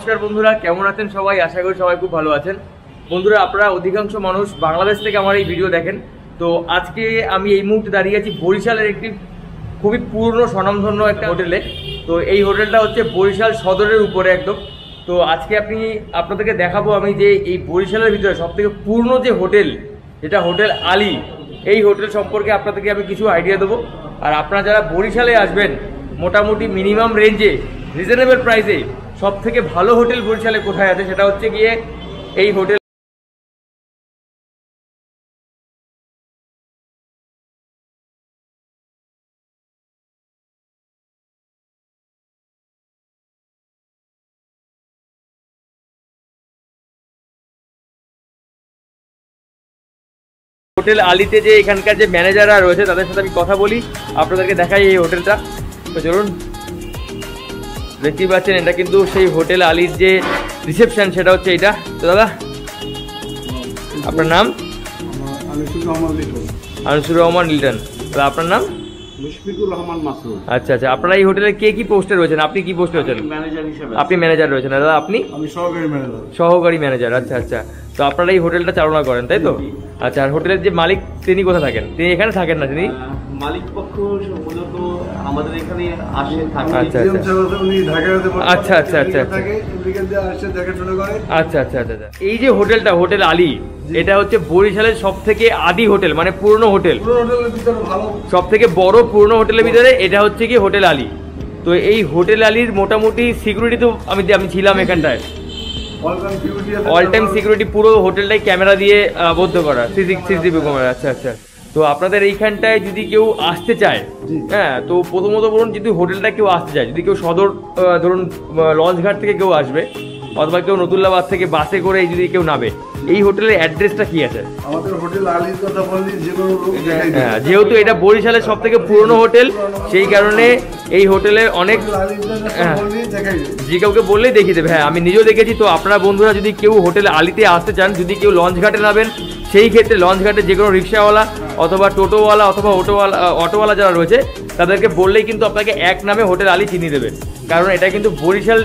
নমস্কার বন্ধুরা, কেমন আছেন সবাই? আশা করি সবাই খুব ভালো আছেন। বন্ধুরা, আপনারা অধিকাংশ মানুষ বাংলাদেশ থেকে আমার এই ভিডিও দেখেন। তো আজকে আমি এই মুহূর্তে দাঁড়িয়ে আছি বরিশালের একটি খুবই পুরনো স্বনামধন্য একটা হোটেলে। তো এই হোটেলটা হচ্ছে বরিশাল সদরের উপরে একদম। তো আজকে আপনাদেরকে দেখাবো আমি যে এই বরিশালের ভিতরে সবথেকে পুরনো যে হোটেল, যেটা হোটেল আলী, এই হোটেল সম্পর্কে আপনাদেরকে আমি কিছু আইডিয়া দেবো। আর আপনারা যারা বরিশালে আসবেন, মোটামুটি মিনিমাম রেঞ্জে রিজনেবল প্রাইসে সব থেকে ভালো হোটেল বরিশালে কোথায় আছে সেটা হচ্ছে গিয়ে এই হোটেল হোটেল আলীতে যে এখানকার যে ম্যানেজাররা রয়েছে তাদের সাথে আমি কথা বলি, আপনাদেরকে দেখাই এই হোটেলটা। তো চলুন, দেখতেই পাচ্ছেন এটা কিন্তু সেই হোটেল আলীর যে রিসেপশন, সেটা হচ্ছে এটা। তো দাদা, আপনার নাম? আনিসুর রহমান লিটন। দাদা, আপনার নাম? মুশফিকুর রহমান মাসুদ। আচ্ছা আচ্ছা, আপনারা এই হোটেলে কে কি পোস্টে রয়েছেন? আপনি কি পোস্টে রয়েছেন? আপনি ম্যানেজার রয়েছেন। দাদা, আপনি? আমি সহকারী ম্যানেজার। সহকারী ম্যানেজার। আচ্ছা আচ্ছা, তো আপনারা এই হোটেলটা চালনা করেন, তাই তো? আচ্ছা, আর হোটেলের যে মালিক তিনি কোথায় থাকেন? তিনি এখানে থাকেন না? তিনি মালিক পক্ষ মূলত আমাদের এখানে আসে থাকে। আচ্ছা আচ্ছা আচ্ছা আচ্ছা আচ্ছা আচ্ছা আচ্ছা। এই যে হোটেলটা, হোটেল আলী, এটা হচ্ছে বরিশালের সব থেকে আদি হোটেল, মানে পুরনো হোটেল, সব থেকে বড় পুরনো হোটেলের ভিতরে এটা হচ্ছে কি হোটেল আলী। তো এই হোটেল আলীর মোটামুটি সিকিউরিটি তো আমি ছিলাম এখানটায়, অল টাইম সিকিউরিটি, পুরো হোটেলটাই ক্যামেরা দিয়ে বদ্ধ করা, সিসিটিভি ক্যামেরা। আচ্ছা আচ্ছা। তো আপনাদের এইখানটায় যদি কেউ আসতে চায়, হ্যাঁ, তো প্রথমত বলুন, যদি হোটেলটা কেউ আসতে চায়, যদি কেউ সদর ধরুন লঞ্চঘাট থেকে কেউ আসবে, অথবা কেউ নতুল্লাবাদ থেকে বাসে করে যদি কেউ নামে, এই হোটেলের অ্যাড্রেসটা কি আছে? আমাদের হোটেল আলীর কথা বললি যে কোনো লোক দেখাই দেবে। হ্যাঁ, যেহেতু এটা বরিশালের সব থেকে পুরনো হোটেল, সেই কারণে এই হোটেলে অনেক যে কাউকে বললেই দেখিয়ে দেবে। হ্যাঁ, আমি নিজেও দেখেছি। তো আপনারা বন্ধুরা যদি কেউ হোটেল আলীতে আসতে চান, যদি কেউ লঞ্চ ঘাটে নামেন, সেই ক্ষেত্রে লঞ্চ ঘাটে যে কোনো রিক্সাওয়ালা অথবা টোটোওয়ালা অথবা অটোওয়ালা যারা রয়েছে, তাদেরকে বললেই কিন্তু আপনাকে এক নামে হোটেল আলী চিনিয়ে দেবে। কারণ এটা কিন্তু বরিশাল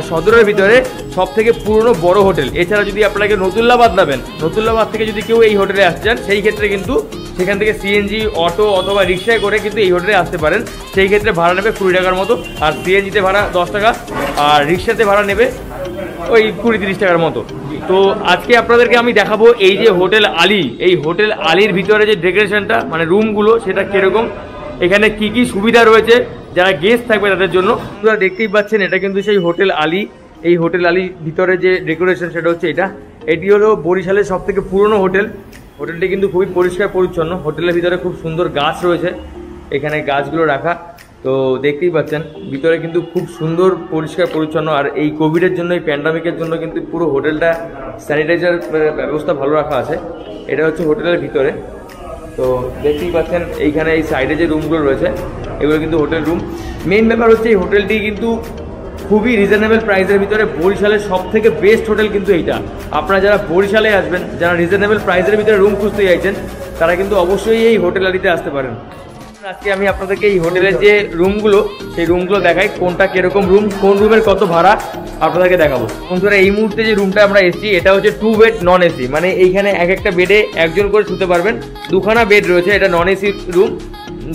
সদরের ভিতরে সব থেকে পুরনো বড় হোটেল। এছাড়া যদি আপনাকে নতুল্লাবাদ নামেন, নতুল্লাবাদ থেকে যদি কেউ এই হোটেলে আসতে চান, সেই ক্ষেত্রে কিন্তু সেখান থেকে সিএনজি, অটো অথবা রিক্সায় করে কিন্তু এই হোটেলে আসতে পারেন। সেই ক্ষেত্রে ভাড়া নেবে 20 টাকার মতো, আর সিএনজিতে ভাড়া 10 টাকা, আর রিক্সাতে ভাড়া নেবে ওই 20-30 টাকার মতো। তো আজকে আপনাদেরকে আমি দেখাবো এই যে হোটেল আলী, এই হোটেল আলীর ভিতরে যে ডেকোরেশনটা, মানে রুমগুলো, সেটা কিরকম, এখানে কি কি সুবিধা রয়েছে যারা গেস্ট থাকবে তাদের জন্য। আপনারা দেখতেই পাচ্ছেন এটা কিন্তু সেই হোটেল আলী। এই হোটেল আলীর ভিতরে যে ডেকোরেশন সেটা হচ্ছে এটা। এটি হলো বরিশালের সব থেকে পুরনো হোটেল। হোটেলটি কিন্তু খুবই পরিষ্কার পরিচ্ছন্ন। হোটেলের ভিতরে খুব সুন্দর গাছ রয়েছে, এখানে গাছগুলো রাখা। তো দেখতেই পাচ্ছেন ভিতরে কিন্তু খুব সুন্দর পরিষ্কার পরিচ্ছন্ন। আর এই কোভিডের জন্য, এই প্যান্ডামিকের জন্য কিন্তু পুরো হোটেলটা স্যানিটাইজার ব্যবস্থা ভালো রাখা আছে। এটা হচ্ছে হোটেলের ভিতরে। তো দেখতেই পাচ্ছেন এইখানে এই সাইডে যে রুমগুলো রয়েছে, এগুলো কিন্তু হোটেল রুম। মেইন ব্যাপার হচ্ছে এই হোটেলটি কিন্তু খুবই রিজনেবল প্রাইসের ভিতরে বরিশালের সব থেকে বেস্ট হোটেল কিন্তু এইটা। আপনারা যারা বরিশালে আসবেন, যারা রিজনেবল প্রাইসের ভিতরে রুম খুঁজতে চাইছেন, তারা কিন্তু অবশ্যই এই হোটেল আলীতে আসতে পারেন। আজকে আমি আপনাদেরকে এই হোটেলের যে রুমগুলো, সেই রুমগুলো দেখাই, কোনটা কিরকম রুম, কোন রুমের কত ভাড়া আপনাদেরকে দেখাবো। বন্ধুরা, এই মুহূর্তে যে রুমটা আমরা এসেছি, এটা হচ্ছে 2 বেড নন এসি, মানে এইখানে এক একটা বেডে একজন করে শুতে পারবেন। 2খানা বেড রয়েছে। এটা নন এসি রুম,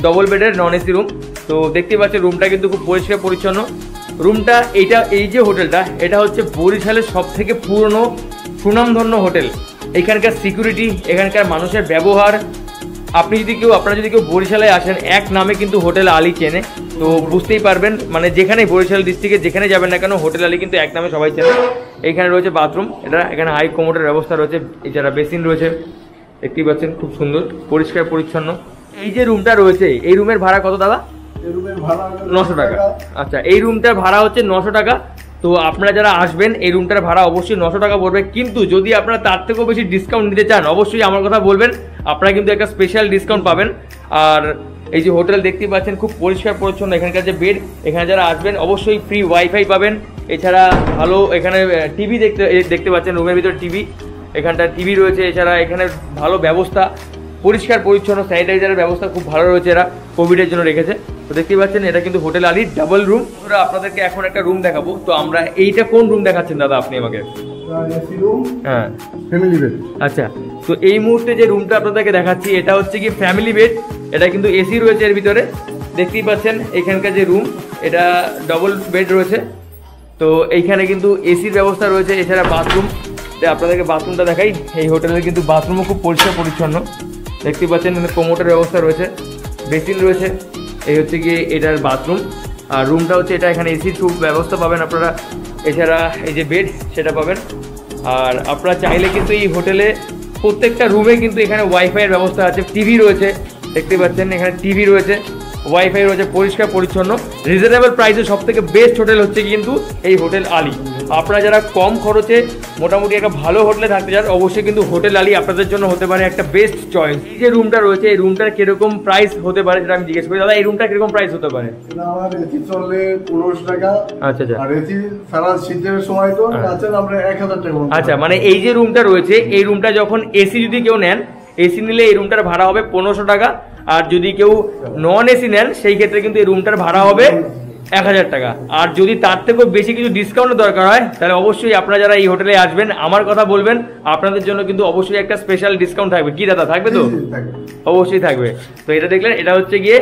ডবল বেডের নন এসি রুম। তো দেখতে পাচ্ছেন রুমটা কিন্তু খুব পরিষ্কার পরিচ্ছন্ন। রুমটা এই যে হোটেলটা, এটা হচ্ছে বরিশালের সব থেকে পুরনো সুনামধন্য হোটেল। এখানকার সিকিউরিটি, এখানকার মানুষের ব্যবহার, আপনারা যদি কেউ বরিশালে আসেন, এক নামে কিন্তু হোটেল আলী চেনে। তো বুঝতেই পারবেন, মানে যেখানে বরিশাল ডিস্ট্রিক্টে যেখানে যাবেন না কেন, হোটেল আলী কিন্তু এক নামে সবাই চেনে। এইখানে রয়েছে বাথরুম, এখানে হাই কমোডের ব্যবস্থা রয়েছে, এছাড়া বেসিন রয়েছে। দেখতেই পাচ্ছেন খুব সুন্দর পরিষ্কার পরিচ্ছন্ন। এই যে রুমটা রয়েছে, এই রুমের ভাড়া কত দাদা? 900 টাকা। আচ্ছা, এই রুমটার ভাড়া হচ্ছে 900 টাকা। তো আপনারা যারা আসবেন, এই রুমটার ভাড়া অবশ্যই 900 টাকা পড়বে। কিন্তু যদি আপনারা তার থেকেও বেশি ডিসকাউন্ট নিতে চান, অবশ্যই আমার কথা বলবেন, আপনারা কিন্তু একটা স্পেশাল ডিসকাউন্ট পাবেন। আর এই যে হোটেল দেখতেই পাচ্ছেন খুব পরিষ্কার পরিচ্ছন্ন। এখানকার যে বেড, এখানে যারা আসবেন অবশ্যই ফ্রি ওয়াইফাই পাবেন। এছাড়া ভালো এখানে টিভি দেখতে পাচ্ছেন, রুমের ভিতরে টিভি, এখানটা টিভি রয়েছে। এছাড়া এখানে ভালো ব্যবস্থা, পরিষ্কার পরিচ্ছন্ন, স্যানিটাইজারের ব্যবস্থা খুব ভালো রয়েছে, এরা কোভিডের জন্য রেখেছে। তো দেখতেই পাচ্ছেন এটা কিন্তু হোটেল আলির ডাবল রুম। আপনাদেরকে এখন একটা রুম দেখাবো। তো আমরা এইটা কোন রুম দেখাচ্ছেন দাদা আপনি আমাকে? হ্যাঁ, ফ্যামিলি বেড। আচ্ছা, তো এই মুহূর্তে যে রুমটা আপনাদেরকে দেখাচ্ছি এটা হচ্ছে কি ফ্যামিলি বেড। এটা কিন্তু এসি রয়েছে এর ভিতরে, দেখতেই পাচ্ছেন। এখানকার যে রুম এটা ডবল বেড রয়েছে, তো এইখানে কিন্তু এসির ব্যবস্থা রয়েছে। এছাড়া বাথরুম, আপনাদেরকে বাথরুমটা দেখাই। এই হোটেলের কিন্তু বাথরুমও খুব পরিষ্কার পরিচ্ছন্ন, দেখতেই পাচ্ছেন। কোমোটের ব্যবস্থা রয়েছে, বেসিন রয়েছে। এই হচ্ছে গিয়ে এটার বাথরুম। আর রুমটা হচ্ছে এটা, এখানে এসির খুব ব্যবস্থা পাবেন আপনারা। এছাড়া এই যে বেড সেটা পাবেন। আর আপনারা চাইলে কিন্তু এই হোটেলে প্রত্যেকটা রুমে কিন্তু এখানে ওয়াইফাইয়ের ব্যবস্থা আছে, টিভি রয়েছে, দেখতে পাচ্ছেন। এখানে টিভি রয়েছে, ওয়াইফাই রয়েছে, পরিষ্কার পরিচ্ছন্ন, রিজনেবল প্রাইসে সব থেকে বেস্ট হোটেল হচ্ছে কিন্তু এই হোটেল আলী। আপনারা যারা কম খরচে মোটামুটি একটা ভালো হোটেলে থাকতে চান, অবশ্যই কিন্তু হোটেল আলী আপনাদের জন্য হতে পারে একটা বেস্ট চয়েস। এই যে রুমটা রয়েছে, এই রুমটার কিরকম প্রাইস হতে পারে সেটা আমি জিজ্ঞেস করি। দাদা এই রুমটা কিরকম প্রাইস হতে পারে? আমার এসি চললে 1500 টাকা। আচ্ছা আচ্ছা। আর এসি সারা শীতের সময় তো আছেন আমরা 1000 টাকা। আচ্ছা, মানে এই যে রুমটা রয়েছে, এই রুমটা যখন এসি যদি কেউ নেন, এসি নিলে এই রুমটার ভাড়া হবে 1500 টাকা। আর যদি কেউ নন এসি নেন সেই ক্ষেত্রে কিন্তু এই রুমটার ভাড়া হবে 1000 টাকা। আর যদি তার থেকেও বেশি কিছু ডিসকাউন্টের দরকার হয় তাহলে অবশ্যই আপনারা যারা এই হোটেলে আসবেন আমার কথা বলবেন, আপনাদের জন্য কিন্তু অবশ্যই একটা স্পেশাল ডিসকাউন্ট থাকবে। কি দাদা থাকবে? তো অবশ্যই থাকবে। তো এটা দেখলেন, এটা হচ্ছে গিয়ে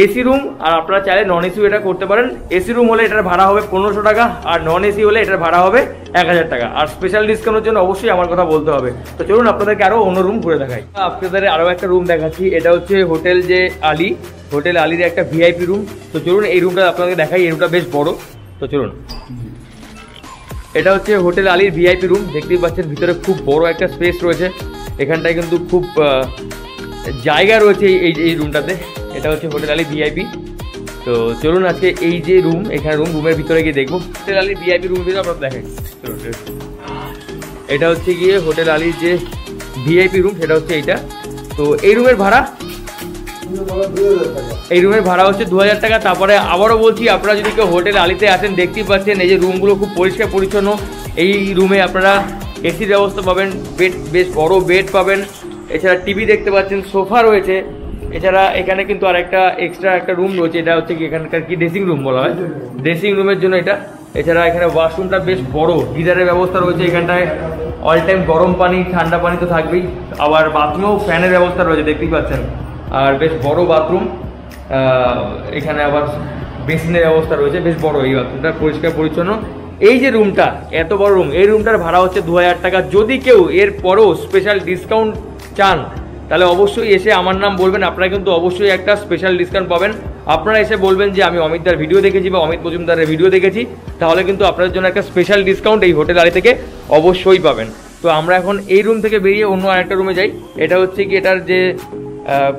এসি রুম। আর আপনারা চাইলে নন এসিও এটা করতে পারেন। এসি রুম হলে এটার ভাড়া হবে 1500 টাকা, আর নন এসি হলে এটার ভাড়া হবে 1000 টাকা। আর স্পেশাল ডিসকাউন্টের জন্য অবশ্যই আমার কথা বলতে হবে। তো চলুন আপনাদেরকে আরো অন্য রুম ঘুরে দেখাই। আপনাদের আরো একটা রুম দেখাচ্ছি। এটা হচ্ছে হোটেল যে আলী, হোটেল আলীর একটা ভিআইপি রুম। তো চলুন এই রুমটা আপনাদের দেখাই। এই রুমটা বেশ বড়, তো চলুন। এটা হচ্ছে হোটেল আলীর ভিআইপি রুম, দেখতেই পাচ্ছেন। ভিতরে খুব বড় একটা স্পেস রয়েছে, এখানটায় কিন্তু খুব জায়গা রয়েছে এই রুমটাতে। এটা হচ্ছে হোটেল আলী ভিআইপি। তো চলুন আজকে এই যে রুম, এখানে রুমের ভিতরে গিয়ে দেখবো। হোটেল আলীর ভিআইপি রুম ভিতরে আপনারা দেখেন। এটা হচ্ছে গিয়ে হোটেল আলীর যে ভিআইপি রুম, সেটা হচ্ছে এইটা। তো এই রুমের ভাড়া, এই রুমের ভাড়া হচ্ছে 2000 টাকা। তারপরে আবারও বলছি, আপনারা যদি কেউ হোটেল আলীতে আসেন, দেখতেই পাচ্ছেন এই যে রুমগুলো খুব পরিষ্কার পরিচ্ছন্ন। এই রুমে আপনারা এসির ব্যবস্থা পাবেন, বেড, বেশ বড় বেড পাবেন। এছাড়া টিভি দেখতে পাচ্ছেন, সোফা রয়েছে। এছাড়া এখানে কিন্তু আর একটা এক্সট্রা একটা রুম রয়েছে, এটা হচ্ছে কি এখানকার কি ড্রেসিং রুম বলা হয়, ড্রেসিং রুমের জন্য এটা। এছাড়া এখানে ওয়াশরুমটা বেশ বড়, গিজারের ব্যবস্থা রয়েছে এখানটায়। অল টাইম গরম পানি ঠান্ডা পানি তো থাকবেই। আবার বাথরুমেও ফ্যানের ব্যবস্থা রয়েছে, দেখতেই পাচ্ছেন। আর বেশ বড় বাথরুম, এখানে আবার বেসিনের ব্যবস্থা রয়েছে, বেশ বড় এই বাথরুমটা, পরিষ্কার পরিচ্ছন্ন। এই যে রুমটা, এত বড় রুম, এই রুমটার ভাড়া হচ্ছে 2000 টাকা। যদি কেউ এর পরেও স্পেশাল ডিসকাউন্ট চান তাহলে অবশ্যই এসে আমার নাম বলবেন, আপনারা কিন্তু অবশ্যই একটা স্পেশাল ডিসকাউন্ট পাবেন। আপনারা এসে বলবেন যে আমি অমিতদার ভিডিও দেখেছি বা অমিত মজুমদারের ভিডিও দেখেছি, তাহলে কিন্তু আপনাদের জন্য একটা স্পেশাল ডিসকাউন্ট এই হোটেল আলী থেকে অবশ্যই পাবেন। তো আমরা এখন এই রুম থেকে বেরিয়ে অন্য আরেকটা রুমে যাই। এটা হচ্ছে কি এটার যে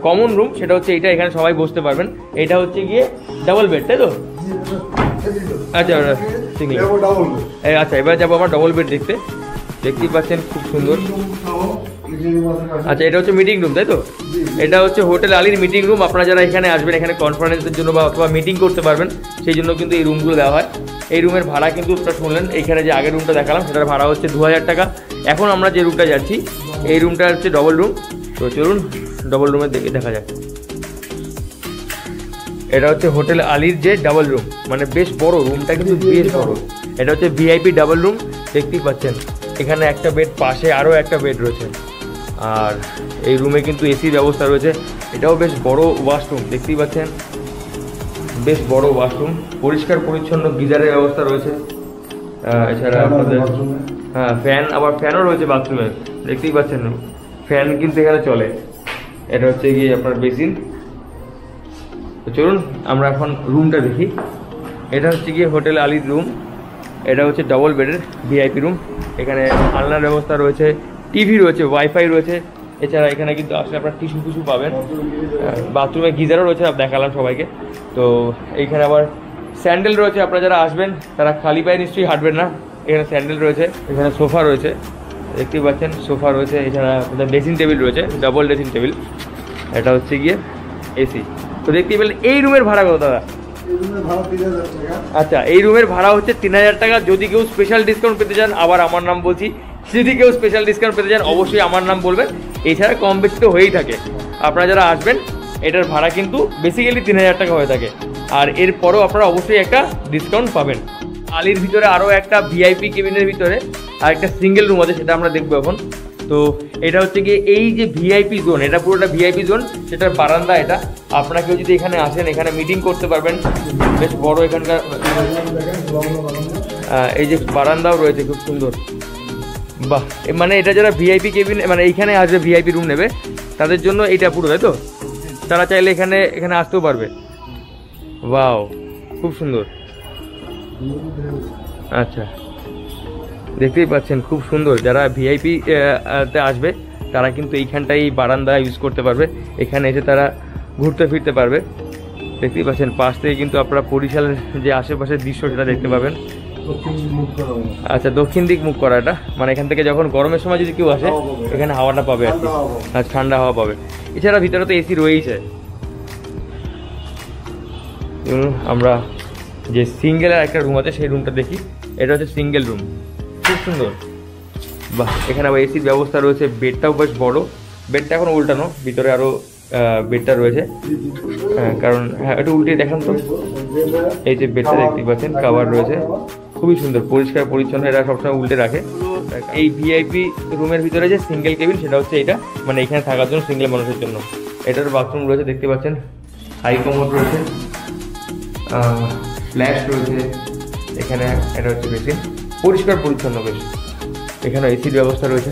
কমন রুম, সেটা হচ্ছে এইটা, এখানে সবাই বসতে পারবেন। এটা হচ্ছে গিয়ে ডাবল বেড, তাই তো? আচ্ছা সিঙ্গেল। আচ্ছা, এবার যাবো আমার ডবল বেড দেখতে। দেখতেই পাচ্ছেন খুব সুন্দর। আচ্ছা, এটা হচ্ছে মিটিং রুম, তাই তো? এটা হচ্ছে হোটেল আলীর মিটিং রুম। আপনারা যারা এখানে আসবেন, এখানে কনফারেন্সের জন্য বা অথবা মিটিং করতে পারবেন, সেই জন্য কিন্তু এই রুমগুলো দেওয়া হয়। এই রুমের ভাড়া কিন্তু আপনারা শুনলেন, এইখানে যে আগের রুমটা দেখালাম সেটার ভাড়া হচ্ছে 2000 টাকা। এখন আমরা যে রুমটা যাচ্ছি, এই রুমটা হচ্ছে ডবল রুম। তো চলুন ডবল রুমের দিকে দেখা যাক। এটা হচ্ছে হোটেল আলীর যে ডাবল রুম, মানে বেশ বড় রুমটা, কিন্তু বেশ বড়। এটা হচ্ছে ভিআইপি ডাবল রুম, দেখতেই পাচ্ছেন। এখানে একটা বেড, পাশে আরও একটা বেড রয়েছে। আর এই রুমে কিন্তু এসির ব্যবস্থা রয়েছে। এটাও বেশ বড় ওয়াশরুম, দেখতেই পাচ্ছেন, বেশ বড় ওয়াশরুম, পরিষ্কার পরিচ্ছন্ন, গিজারের ব্যবস্থা রয়েছে। এছাড়া আপনাদের হ্যাঁ ফ্যান, আবার ফ্যানও রয়েছে বাথরুমে, দেখতেই পাচ্ছেন, ফ্যান কিন্তু এখানে চলে। এটা হচ্ছে গিয়ে আপনার বেসিন। তো চলুন আমরা এখন রুমটা দেখি। এটা হচ্ছে গিয়ে হোটেল আলীর রুম। এটা হচ্ছে ডবল বেডের ভিআইপি রুম। এখানে আলনার ব্যবস্থা রয়েছে, টিভি রয়েছে, ওয়াইফাই রয়েছে। এছাড়া এখানে কিন্তু আসলে আপনার টিস্যু পাবেন। বাথরুমে গিজারও রয়েছে, দেখালাম সবাইকে। তো এইখানে আবার স্যান্ডেল রয়েছে। আপনারা যারা আসবেন তারা খালি পায়ে নিশ্চয়ই হাঁটবেন না। এখানে স্যান্ডেল রয়েছে, এখানে সোফা রয়েছে, দেখতেই পাচ্ছেন, সোফা রয়েছে। এছাড়া ড্রেসিং টেবিল রয়েছে, ডাবল ড্রেসিং টেবিল। এটা হচ্ছে গিয়ে এসি। তো দেখতেই পেলেন। এই রুমের ভাড়া কত দাদা? আচ্ছা, এই রুমের ভাড়া হচ্ছে 3000 টাকা। যদি কেউ স্পেশাল ডিসকাউন্ট পেতে চান, আবার আমার নাম বলছি, যদি কেউ স্পেশাল ডিসকাউন্ট পেতে চান অবশ্যই আমার নাম বলবেন। এছাড়া কম বেশি তো হয়েই থাকে। আপনারা যারা আসবেন এটার ভাড়া কিন্তু বেসিক্যালি 3000 টাকা হয়ে থাকে। আর এরপরেও আপনারা অবশ্যই একটা ডিসকাউন্ট পাবেন। আলির ভিতরে আরও একটা ভিআইপি কেবিনের ভিতরে আর একটা সিঙ্গেল রুম আছে, সেটা আমরা দেখবো এখন। তো এটা হচ্ছে কি এই যে ভিআইপি জোন, এটা পুরোটা ভিআইপি জোন, সেটার বারান্দা এটা। আপনারা কেউ যদি এখানে আসেন, এখানে মিটিং করতে পারবেন, বেশ বড় এখানকার এই যে বারান্দাও রয়েছে খুব সুন্দর। বাহ, মানে এটা যারা ভিআইপি কেবিন মানে এইখানে আসবে ভিআইপি রুম নেবে তাদের জন্য এইটা পুরো, তাই তো? তারা চাইলে এখানে আসতেও পারবে। ওয়াও, খুব সুন্দর। আচ্ছা, দেখতেই পাচ্ছেন খুব সুন্দর। যারা ভিআইপি তে আসবে তারা কিন্তু এইখানটাই বারান্দা ইউজ করতে পারবে, এখানে এসে তারা ঘুরতে ফিরতে পারবে। দেখতেই পাচ্ছেন পাশ থেকে কিন্তু আপনারা বরিশালের যে আশেপাশের দৃশ্য সেটা দেখতে পাবেন। আচ্ছা, দক্ষিণ দিক মুখ করা এটা, মানে এখান থেকে যখন গরমের সময় যদি কেউ আসে এখানে হাওয়াটা পাবে আর কি, আর ঠান্ডা হাওয়া পাবে। এছাড়া ভিতরে তো এসি রয়েইছে। আমরা যে সিঙ্গেলের একটা রুম আছে সেই রুমটা দেখি। এটা হচ্ছে সিঙ্গেল রুম, খুব সুন্দর। বাহ, এখানে আবার এসির ব্যবস্থা রয়েছে, বেডটাও বেশ বড়। বেডটা এখন উল্টানো, ভিতরে আরও বেডটা রয়েছে। হ্যাঁ, কারণ হ্যাঁ একটু উল্টে দেখান তো। এই যে বেডটা দেখতে পাচ্ছেন, কাভার রয়েছে, খুবই সুন্দর, পরিষ্কার পরিচ্ছন্ন। এরা সবসময় উল্টে রাখে। এই ভিআইপি রুমের ভিতরে যে সিঙ্গেল কেবিন সেটা হচ্ছে এটা, মানে এখানে থাকার জন্য সিঙ্গেল মানুষের জন্য। এটার বাথরুম রয়েছে, দেখতে পাচ্ছেন, হাই কমোড রয়েছে, ফ্ল্যাশ রয়েছে এখানে। এটা হচ্ছে বেসিন, পরিষ্কার পরিচ্ছন্ন বেশ। এখানে এসির ব্যবস্থা রয়েছে,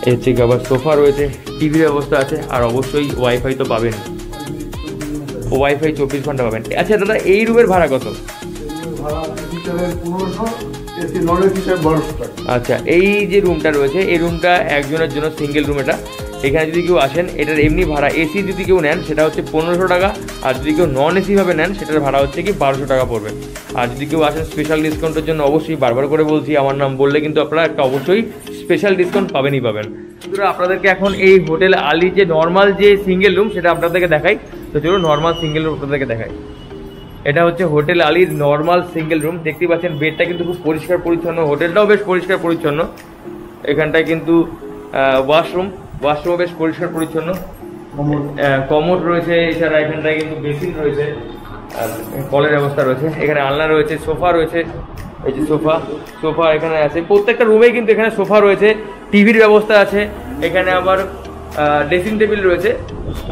এই হচ্ছে আবার সোফা রয়েছে, টিভির ব্যবস্থা আছে, আর অবশ্যই ওয়াইফাই তো পাবেন, ওয়াইফাই 24 ঘন্টা পাবেন। আচ্ছা দাদা, এই রুমের ভাড়া কত? আচ্ছা, এই যে রুমটা রয়েছে এই রুমটা একজনের জন্য সিঙ্গেল রুম। এটা এখানে যদি কেউ আসেন এটার এমনি ভাড়া, এসি যদি কেউ নেন সেটা হচ্ছে 1500 টাকা, আর যদি কেউ নন এসি ভাবে নেন সেটার ভাড়া হচ্ছে কি 1200 টাকা পড়বে। আর যদি কেউ আসেন স্পেশাল ডিসকাউন্টের জন্য, অবশ্যই বারবার করে বলছি আমার নাম বললে কিন্তু আপনারা একটা অবশ্যই স্পেশাল ডিসকাউন্ট পাবেনই পাবেন। আপনাদেরকে এখন এই হোটেল আলি যে নর্মাল যে সিঙ্গেল রুম সেটা আপনাদেরকে দেখাই। তো চলুন নর্মাল সিঙ্গেল রুম আপনাদেরকে দেখাই। এটা হচ্ছে হোটেল আলির নর্মাল সিঙ্গেল রুম। দেখতে পাচ্ছেন বেডটা কিন্তু খুব পরিষ্কার পরিচ্ছন্ন, হোটেলটাও বেশ পরিষ্কার পরিচ্ছন্ন। এখানটায় কিন্তু ওয়াশরুমও বেশ পরিষ্কার পরিচ্ছন্ন, কমোড রয়েছে। এছাড়া এখানটায় কিন্তু বেসিন রয়েছে, আর কলের ব্যবস্থা রয়েছে। এখানে আলনা রয়েছে, সোফা রয়েছে, এই যে সোফা এখানে আছে। প্রত্যেকটা রুমেই কিন্তু এখানে সোফা রয়েছে, টিভির ব্যবস্থা আছে। এখানে আবার ড্রেসিং টেবিল রয়েছে,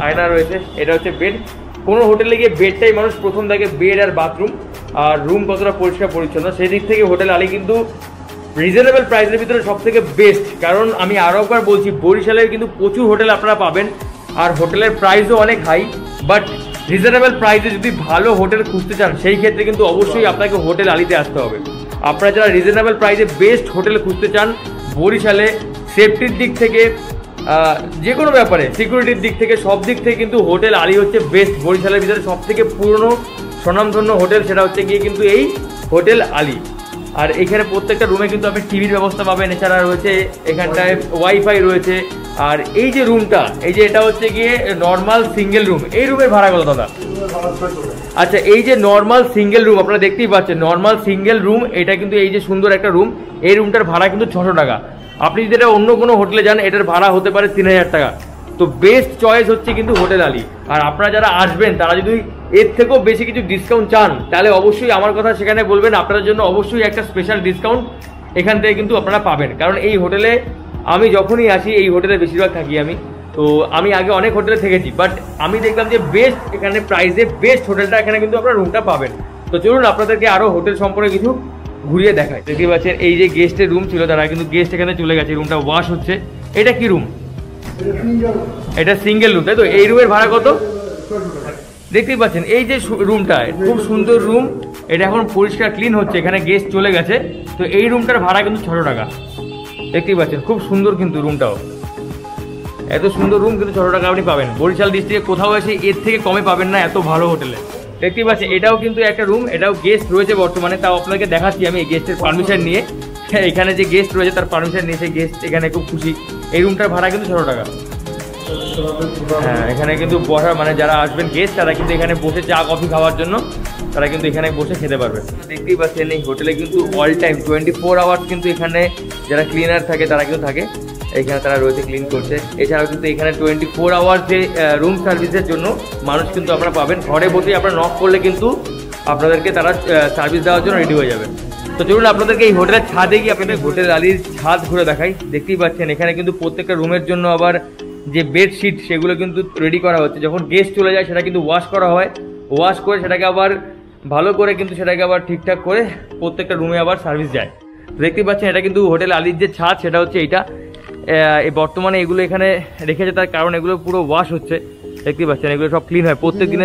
আয়না রয়েছে। এটা হচ্ছে বেড। কোনো হোটেলে গিয়ে বেডটাই মানুষ প্রথম দেখে, বেড আর বাথরুম আর রুম কতটা পরিষ্কার পরিচ্ছন্ন। সেই দিক থেকে হোটেল আলি কিন্তু রিজনেবল প্রাইসের ভিতরে সব থেকে বেস্ট। কারণ আমি আরও একবার বলছি, বরিশালের কিন্তু প্রচুর হোটেল আপনারা পাবেন, আর হোটেলের প্রাইসও অনেক হাই। বাট রিজনেবল প্রাইসে যদি ভালো হোটেল খুঁজতে চান সেই ক্ষেত্রে কিন্তু অবশ্যই আপনাকে হোটেল আলিতে আসতে হবে। আপনারা যারা রিজনেবল প্রাইসে বেস্ট হোটেল খুঁজতে চান বরিশালে, সেফটির দিক থেকে, যে কোনো ব্যাপারে, সিকিউরিটির দিক থেকে, সব দিক থেকে কিন্তু হোটেল আলি হচ্ছে বেস্ট। বরিশালের ভিতরে সব থেকে পুরনো স্বনামধন্য হোটেল সেটা হচ্ছে গিয়ে কিন্তু এই হোটেল আলি। আর এখানে প্রত্যেকটা রুমে কিন্তু আপনি টিভির ব্যবস্থা পাবেন। এছাড়া রয়েছে এখানটায় ওয়াইফাই রয়েছে। আর এই যে রুমটা, এই যে এটা হচ্ছে গিয়ে নর্মাল সিঙ্গেল রুম, এই রুমের ভাড়া কত দাদা? আচ্ছা, এই যে নর্মাল সিঙ্গেল রুম আপনারা দেখতেই পাচ্ছেন, নর্মাল সিঙ্গেল রুম, এটা কিন্তু এই যে সুন্দর একটা রুম, এই রুমটার ভাড়া কিন্তু 600 টাকা। আপনি যদি এটা অন্য কোনো হোটেলে যান এটার ভাড়া হতে পারে 3000 টাকা। তো বেস্ট চয়েস হচ্ছে কিন্তু হোটেল আলি। আর আপনারা যারা আসবেন তারা যদি এর থেকেও বেশি কিছু ডিসকাউন্ট চান তাহলে অবশ্যই আমার কথা সেখানে বলবেন। আপনাদের জন্য অবশ্যই একটা স্পেশাল ডিসকাউন্ট এখান থেকে কিন্তু আপনারা পাবেন। কারণ এই হোটেলে আমি যখনই আসি, এই হোটেলে বেশিরভাগ থাকি আমি, তো আমি আগে অনেক হোটেলে থেকেছি, বাট আমি দেখলাম যে বেস্ট এখানে প্রাইসে বেস্ট হোটেলটা এখানে কিন্তু আপনারা রুমটা পাবেন। তো চলুন আপনাদেরকে আরও হোটেল সম্পর্কে কিছু ঘুরিয়ে দেখায়। দেখতে পাচ্ছেন এই যে গেস্টের রুম ছিল, তারা কিন্তু গেস্ট এখানে চলে গেছে, রুমটা ওয়াশ হচ্ছে। এটা কি রুম? এটা সিঙ্গেল রুম, তাই তো? এই রুমের ভাড়া কত? দেখতেই পাচ্ছেন এই যে রুমটা, খুব সুন্দর রুম, এটা এখন পরিষ্কার ক্লিন হচ্ছে, এখানে গেস্ট চলে গেছে। তো এই রুমটার ভাড়া কিন্তু 600 টাকা। দেখতেই পাচ্ছেন খুব সুন্দর কিন্তু রুমটাও, এত সুন্দর রুম কিন্তু 600 টাকা আপনি পাবেন। বরিশাল ডিস্ট্রিক্টে কোথাও এসে এর থেকে কমে পাবেন না এত ভালো হোটেলে। দেখতেই পাচ্ছেন এটাও কিন্তু একটা রুম, এটাও গেস্ট রয়েছে বর্তমানে, তাও আপনাকে দেখাচ্ছি আমি এই গেস্টের পারমিশন নিয়ে। এখানে যে গেস্ট রয়েছে তার পারমিশন নিয়েছে, গেস্ট এখানে খুব খুশি। এই রুমটার ভাড়া কিন্তু 600 টাকা। হ্যাঁ, এখানে কিন্তু বসার মানে যারা আসবেন গেস্ট তারা কিন্তু এখানে বসে চা কফি খাওয়ার জন্য তারা কিন্তু এখানে বসে খেতে পারবে। দেখতেই পাচ্ছেন এই হোটেলে কিন্তু অল টাইম 24 আওয়ার্স কিন্তু এখানে যারা ক্লিনার থাকে তারা কিন্তু থাকে। এখানে তারা রয়েছে, ক্লিন করছে। এছাড়াও কিন্তু এখানে 24 আওয়ার্স যে রুম সার্ভিসের জন্য মানুষ কিন্তু আপনারা পাবেন। ঘরে বসেই আপনারা নক করলে কিন্তু আপনাদেরকে তারা সার্ভিস দেওয়ার জন্য রেডি হয়ে যাবে। তো চলুন আপনাদেরকে এই হোটেলের ছাদে গিয়ে আপনাদের হোটেল আলীর ছাদ ঘুরে দেখাই। দেখতেই পাচ্ছেন এখানে কিন্তু প্রত্যেকটা রুমের জন্য আবার যে বেডশিট সেগুলো কিন্তু রেডি করা হচ্ছে। যখন গেস্ট চলে যায় সেটা কিন্তু ওয়াশ করা হয়, ওয়াশ করে সেটাকে আবার ভালো করে কিন্তু সেটাকে আবার ঠিকঠাক করে প্রত্যেকটা রুমে আবার সার্ভিস যায়। দেখতেই পাচ্ছেন এটা কিন্তু হোটেল আলীর যে ছাদ সেটা হচ্ছে এইটা। এই বর্তমানে এগুলো এখানে রেখেছে তার কারণ এগুলো পুরো ওয়াশ হচ্ছে। দেখতেই পাচ্ছেন এগুলো সব ক্লিন হয় প্রতিদিন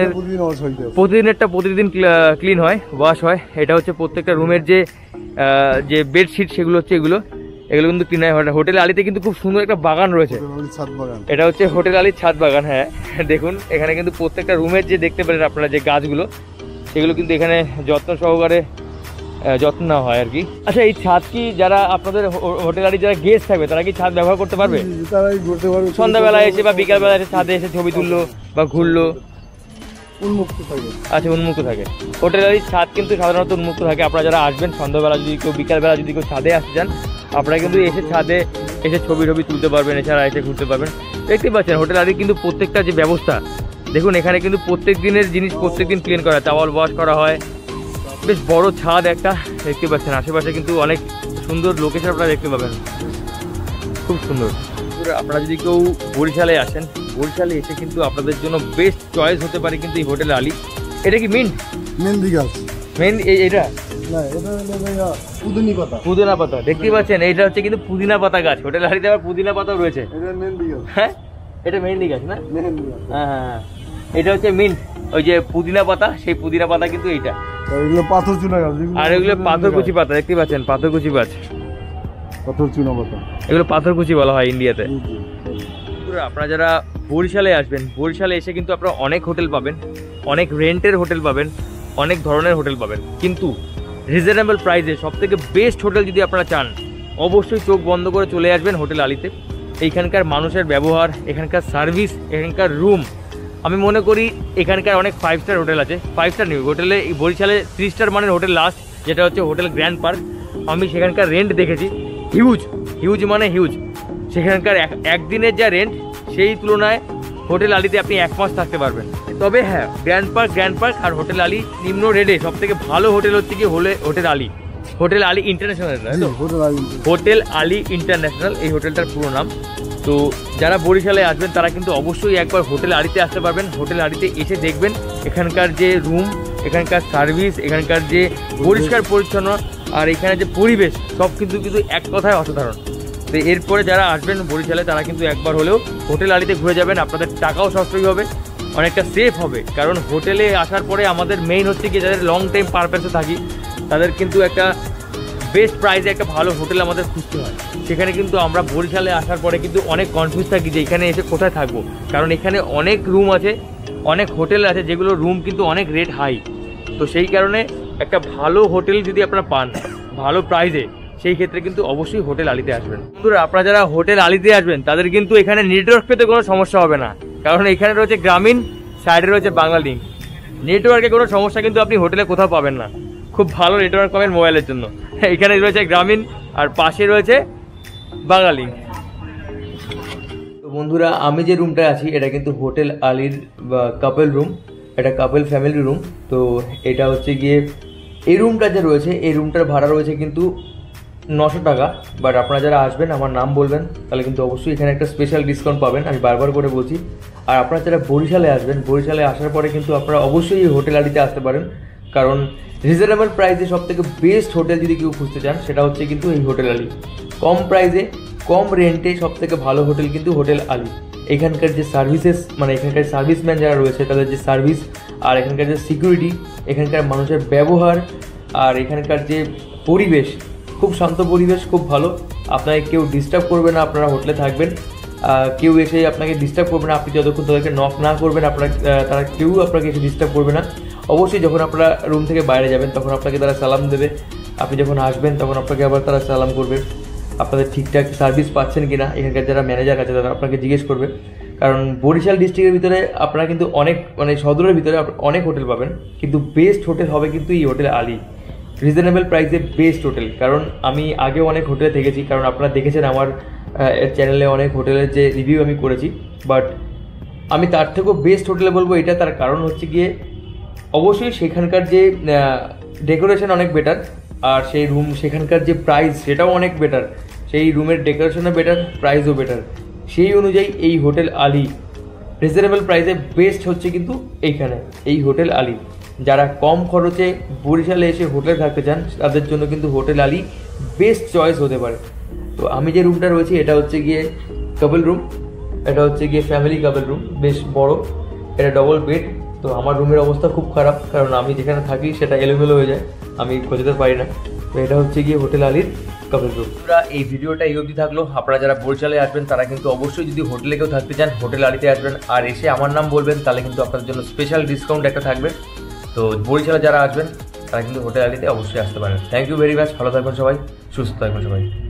ক্লিন হয়, ওয়াশ হয়। এটা হচ্ছে প্রত্যেকটা রুমের যে বেডশিট সেগুলো হচ্ছে এগুলো কিন্তু ক্লিন হয়। হোটেল আলীতে কিন্তু খুব সুন্দর একটা বাগান রয়েছে, এটা হচ্ছে হোটেল আলীর ছাদ বাগান। হ্যাঁ দেখুন এখানে কিন্তু প্রত্যেকটা রুমের যে দেখতে পারেন আপনারা যে গাছগুলো সেগুলো কিন্তু এখানে যত্ন সহকারে যত্ন নেওয়া হয় আর কি। আচ্ছা এই ছাদ কি যারা আপনাদের হোটেল আলীর যারা গেস্ট থাকবে তারা কি ছাদ ব্যবহার করতে পারবে? সন্ধ্যাবেলা এসে বা বিকালবেলা এসে ছাদে এসে ছবি তুললো বা ঘুরলো, উন্মুক্ত থাকে। আচ্ছা উন্মুক্ত থাকে। হোটেল আলীর ছাদ কিন্তু সাধারণত উন্মুক্ত থাকে। আপনারা যারা আসবেন সন্ধ্যাবেলা যদি কেউ বিকালবেলা যদি কেউ ছাদে আসতে চান আপনারা কিন্তু এসে ছাদে এসে ছবি তুলতে পারবেন, এছাড়া এসে ঘুরতে পারবেন। দেখতে পাচ্ছেন হোটেল আলীর কিন্তু প্রত্যেকটা যে ব্যবস্থা দেখুন, এখানে কিন্তু প্রত্যেক দিনের জিনিস প্রত্যেকদিন ক্লিন করা হয়, টাওয়াল ওয়াশ করা হয়। বেশ বড় ছাদ একটা দেখতে পাচ্ছেন, আশেপাশে কিন্তু অনেক সুন্দর লোকেশন আপনারা দেখতে পাবেন, খুব সুন্দর। আপনারা যদি কেউ বরিশালে আসেন, বরিশালে এসে কিন্তু আপনাদের জন্য বেস্ট চয়েস হতে পারে কিন্তু এই হোটেল আলী। এটা কি মেহেন্দি গাছ? এটা পুদিনা পাতা দেখতেই পাচ্ছেন, এটা হচ্ছে কিন্তু পুদিনা পাতা গাছ। হোটেল আলীতে আবার পুদিনা পাতাও রয়েছে। হ্যাঁ এটা মেহেন্দি গাছ না? হ্যাঁ এটা হচ্ছে মিন্ট, ওই যে পুদিনা পাতা, সেই পুদিনা পাতা কিন্তু এইটা। এগুলো পাথর চুনা গাছ, আর এগুলো পাথরকুচি পাতা দেখতে পাচ্ছেন, পাথরকুচি গাছ, পাথর চুনা পাতা, এগুলো পাথরকুচি বলা হয় ইন্ডিয়াতে। আপনারা যারা বরিশালে আসবেন, বরিশালে এসে কিন্তু আপনারা অনেক হোটেল পাবেন, অনেক রেন্টের হোটেল পাবেন, অনেক ধরনের হোটেল পাবেন, কিন্তু রিজনেবল প্রাইসে সব থেকে বেস্ট হোটেল যদি আপনারা চান অবশ্যই চোখ বন্ধ করে চলে আসবেন হোটেল আলীতে। এইখানকার মানুষের ব্যবহার, এখানকার সার্ভিস, এখানকার রুম, আমি মনে করি এখানকার অনেক 5 স্টার হোটেল আছে, 5 স্টার নিউ হোটেলে বরিশালে 3 স্টার মানের হোটেল লাস্ট, যেটা হচ্ছে হোটেল গ্র্যান্ড পার্ক। আমি সেখানকার রেন্ট দেখেছি, হিউজ মানে হিউজ। সেখানকার একদিনের যা রেন্ট সেই তুলনায় হোটেল আলীতে আপনি 1 মাস থাকতে পারবেন। তবে হ্যাঁ গ্র্যান্ড পার্ক আর হোটেল আলী নিম্ন রেটে সব থেকে ভালো হোটেল হচ্ছে কি hotel Ali international, hotel Ali international এই হোটেলটার পুরো নাম। তো যারা বরিশালে আসবেন তারা কিন্তু অবশ্যই একবার হোটেল আলীতে আসতে পারবেন। হোটেল আলীতে এসে দেখবেন এখানকার যে রুম, এখানকার সার্ভিস, এখানকার যে পরিষ্কার পরিচ্ছন্ন আর এখানে যে পরিবেশ সব কিন্তু এক কথায় অসাধারণ। তো এরপরে যারা আসবেন বরিশালে তারা কিন্তু একবার হলেও হোটেল আলীতে ঘুরে যাবেন, আপনাদের টাকাও সাশ্রয়ী হবে, অনেকটা সেফ হবে। কারণ হোটেলে আসার পরে আমাদের মেইন হচ্ছে কি যাদের লং টাইম পারপাসে থাকি তাদের কিন্তু একটা বেস্ট প্রাইসে একটা ভালো হোটেল আমাদের খুঁজতে হয়। সেখানে কিন্তু আমরা বরিশালে আসার পরে কিন্তু অনেক কনফিউজ থাকি যে এখানে এসে কোথায় থাকবো, কারণ এখানে অনেক রুম আছে, অনেক হোটেল আছে যেগুলো রুম কিন্তু অনেক রেট হাই। তো সেই কারণে একটা ভালো হোটেল যদি আপনারা পান ভালো প্রাইসে, সেই ক্ষেত্রে কিন্তু অবশ্যই হোটেল আলীতে আসবেন। বন্ধুরা আপনারা যারা হোটেল আলীতে আসবেন তাদের কিন্তু এখানে নেটওয়ার্ক পেতে কোনো সমস্যা হবে না, কারণ এখানে রয়েছে গ্রামীণ, সাইডে রয়েছে বাংলা লিঙ্ক। নেটওয়ার্কে কোনো সমস্যা কিন্তু আপনি হোটেলে কোথাও পাবেন না, খুব ভালো নেটওয়ার্ক পাবেন মোবাইলের জন্য। এখানে রয়েছে গ্রামীণ আর পাশে রয়েছে বাংলা লিঙ্ক। তো বন্ধুরা আমি যে রুমটা আছি এটা কিন্তু হোটেল আলীর কাপল রুম, এটা কাপল ফ্যামিলি রুম। তো এটা হচ্ছে গিয়ে এই রুমটা যে রয়েছে এই রুমটার ভাড়া রয়েছে কিন্তু 900 টাকা। বাট আপনারা যারা আসবেন আমার নাম বলবেন তাহলে কিন্তু অবশ্যই এখানে একটা স্পেশাল ডিসকাউন্ট পাবেন, আমি বারবার করে বলছি। আর আপনারা যারা বরিশালে আসবেন, বরিশালে আসার পরে কিন্তু আপনারা অবশ্যই এই হোটেল আলীতে আসতে পারেন, কারণ রিজনেবল প্রাইসে সব থেকে বেস্ট হোটেল যদি কেউ খুঁজতে চান সেটা হচ্ছে কিন্তু এই হোটেল আলী। কম প্রাইসে কম রেন্টে সব থেকে ভালো হোটেল কিন্তু হোটেল আলী। এখানকার যে সার্ভিসেস মানে এখানকার সার্ভিসম্যান যারা রয়েছে তাদের যে সার্ভিস, আর এখানকার যে সিকিউরিটি, এখানকার মানুষের ব্যবহার, আর এখানকার যে পরিবেশ, খুব শান্ত পরিবেশ, খুব ভালো। আপনাকে কেউ ডিস্টার্ব করবে না, আপনারা হোটেলে থাকবেন, কেউ এসে আপনাকে ডিস্টার্ব করবে না। আপনি যতক্ষণ তাদেরকে নক না করবেন তারা কেউ আপনাকে এসে ডিস্টার্ব করবে না। অবশ্যই যখন আপনারা রুম থেকে বাইরে যাবেন তখন আপনাকে তারা সালাম দেবে, আপনি যখন আসবেন তখন আপনাকে আবার তারা সালাম করবে, আপনাদের ঠিকঠাক সার্ভিস পাচ্ছেন কিনা এখানকার যারা ম্যানেজার আছে তারা আপনাকে জিজ্ঞেস করবে। কারণ বরিশাল ডিস্ট্রিক্টের ভিতরে আপনারা কিন্তু অনেক মানে সদরের ভিতরে অনেক হোটেল পাবেন, কিন্তু বেস্ট হোটেল হবে কিন্তু এই হোটেল আলী। রিজনেবল প্রাইসে বেস্ট হোটেল, কারণ আমি আগেও অনেক হোটেলে থেকেছি, কারণ আপনারা দেখেছেন আমার এর চ্যানেলে অনেক হোটেলের যে রিভিউ আমি করেছি, বাট আমি তার থেকেও বেস্ট হোটেলে বলবো এটা। তার কারণ হচ্ছে গিয়ে অবশ্যই সেখানকার যে ডেকোরেশন অনেক বেটার, আর সেই রুম সেখানকার যে প্রাইস সেটাও অনেক বেটার। সেই রুমের ডেকোরেশনও বেটার, প্রাইসও বেটার। সেই অনুযায়ী এই হোটেল আলী রিজনেবল প্রাইসে বেস্ট হচ্ছে কিন্তু এইখানে, এই হোটেল আলী। যারা কম খরচে বরিশালে এসে হোটেলে থাকতে চান তাদের জন্য কিন্তু হোটেল আলী বেস্ট চয়েস হতে পারে। তো আমি যে রুমটা রয়েছি এটা হচ্ছে গিয়ে কাপল রুম, এটা হচ্ছে গিয়ে ফ্যামিলি কাপল রুম, বেশ বড়, এটা ডবল বেড। তো আমার রুমের অবস্থা খুব খারাপ, কারণ আমি যেখানে থাকি সেটা এলোমেলো হয়ে যায়, আমি খোঁজতে পারি না। তো এটা হচ্ছে গিয়ে হোটেল আলীর কাপল রুম। এই ভিডিওটা এই অবধি থাকলো। আপনারা যারা বরিশালে আসবেন তারা কিন্তু অবশ্যই যদি হোটেলে কেউ থাকতে চান হোটেল আলীতে আসবেন, আর এসে আমার নাম বলবেন, তাহলে কিন্তু আপনাদের জন্য স্পেশাল ডিসকাউন্ট একটা থাকবে। তো বরিশালে যারা আসবেন তারা কিন্তু হোটেল আলীতে অবশ্যই আসতে পারেন। Thank you very much. ভালো থাকবেন সবাই, সুস্থ থাকবেন সবাই।